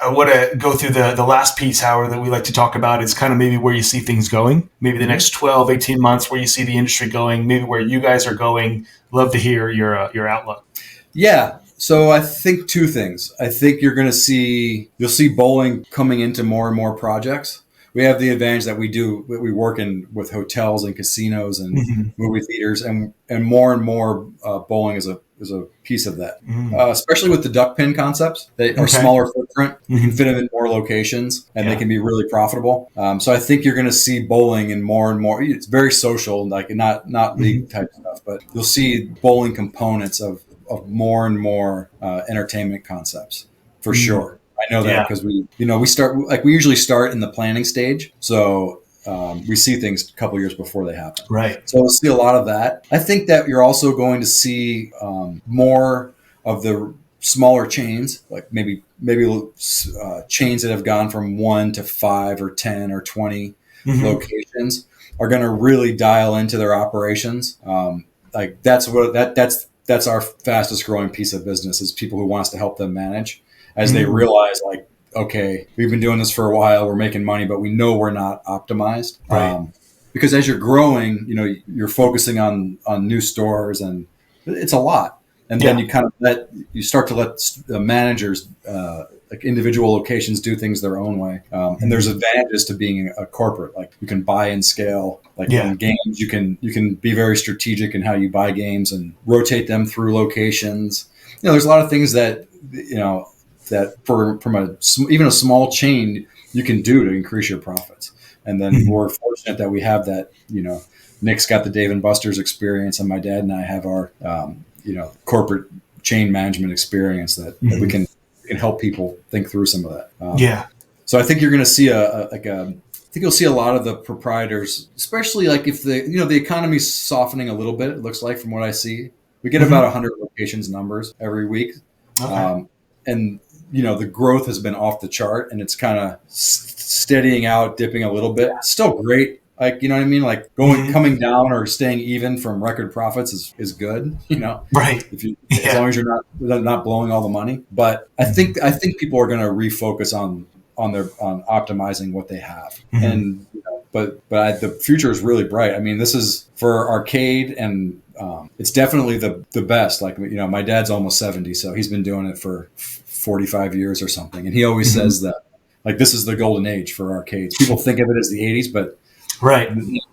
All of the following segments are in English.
I want to go through the last piece, Howard, that we like to talk about is kind of maybe where you see things going, maybe the next 12, 18 months, where you see the industry going, maybe where you guys are going. Love to hear your outlook. Yeah. So I think two things. I think you'll see bowling coming into more and more projects. We have the advantage that we work in with hotels and casinos and movie theaters, and more bowling is a piece of that. Especially with the duck pin concepts, they are smaller footprint. You can fit them in more locations, and they can be really profitable. So I think you're going to see bowling in more and more. It's very social, like not league type stuff, but you'll see bowling components of more and more entertainment concepts for sure. I know that because we usually start in the planning stage. So we see things a couple years before they happen. Right. So we'll see a lot of that. I think that you're also going to see more of the smaller chains, like maybe chains that have gone from 1 to 5 or 10 or 20 locations are going to really dial into their operations. That's our fastest growing piece of business is people who want us to help them manage as they realize okay, we've been doing this for a while. We're making money, but we know we're not optimized. Right. Because as you're growing, you're focusing on new stores and it's a lot. And then you start to let the managers, like individual locations do things their own way. And there's advantages to being a corporate, like you can buy and scale, in games, you can be very strategic in how you buy games and rotate them through locations. There's a lot of things that, that from even a small chain you can do to increase your profits. And then we're fortunate that we have that, Nick's got the Dave & Buster's experience and my dad and I have our, corporate chain management experience that we can help people think through some of that. So I think you're going to see I think you'll see a lot of the proprietors, especially like if the economy's softening a little bit, it looks like from what I see. We get about 100 locations numbers every week. Okay. And the growth has been off the chart and it's kind of steadying out, dipping a little bit. Still great. Like, you know what I mean? Like coming down or staying even from record profits is good, Right. As long as you're not blowing all the money. But I think people are going to refocus on optimizing what they have. And the future is really bright. I mean, this is for arcade and it's definitely the best. Like, my dad's almost 70, so he's been doing it for 45 years or something. And he always says that, like, this is the golden age for arcades. People think of it as the 80s, but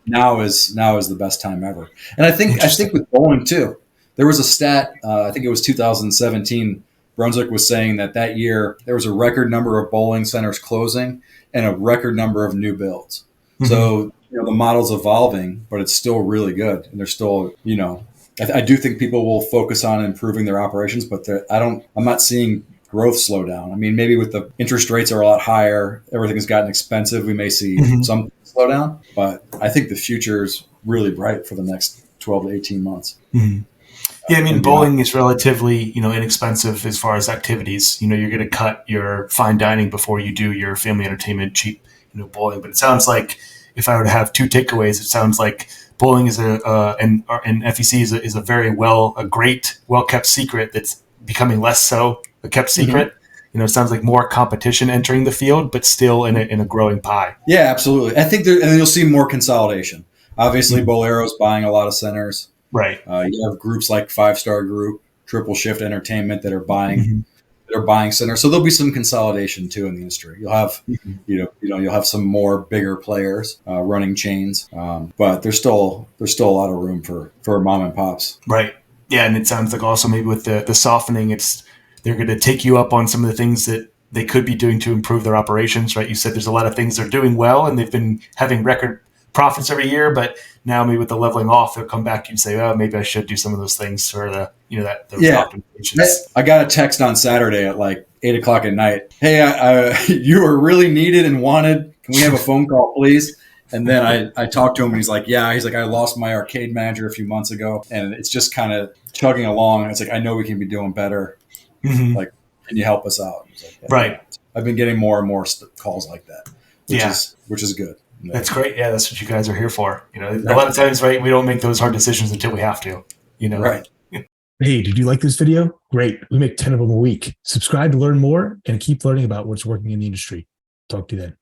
now is the best time ever. And I think with bowling too, there was a stat, I think it was 2017, Brunswick was saying that year there was a record number of bowling centers closing and a record number of new builds. So, the model's evolving, but it's still really good. And they're still, I do think people will focus on improving their operations, but I'm not seeing growth slow down. I mean, maybe with the interest rates are a lot higher, everything's gotten expensive. We may see some slow down, but I think the future is really bright for the next 12 to 18 months. Yeah, I mean, bowling is relatively, inexpensive as far as activities. You're going to cut your fine dining before you do your family entertainment, cheap, bowling. But it sounds like, if I were to have two takeaways, it sounds like bowling is and FEC is a great, well-kept secret that's becoming less so a kept secret. It sounds like more competition entering the field, but still in a growing pie. Yeah, absolutely. I think and you'll see more consolidation. Obviously, Bolero's buying a lot of centers. Right. You have groups like Five Star Group, Triple Shift Entertainment that are buying centers. So there'll be some consolidation too in the industry. You'll have you'll have some more bigger players running chains, but there's still a lot of room for mom and pops. Right. Yeah, and it sounds like also maybe with the softening, they're going to take you up on some of the things that they could be doing to improve their operations. Right. You said there's a lot of things they're doing well, and they've been having record profits every year, but now maybe with the leveling off, they'll come back to you and say, "Oh, maybe I should do some of those things for the optimizations." I got a text on Saturday at like 8:00 at night. Hey, you are really needed and wanted. Can we have a phone call, please? And then I talked to him and he's like, "Yeah." He's like, "I lost my arcade manager a few months ago, and it's just kind of chugging along." And it's like, "I know we can be doing better. Like, can you help us out?" Like, yeah. Right. I've been getting more and more calls like that, which is good. That's great. Yeah, that's what you guys are here for. A lot of times, right, we don't make those hard decisions until we have to. Right. Hey, did you like this video? Great. We make 10 of them a week. Subscribe to learn more and keep learning about what's working in the industry. Talk to you then.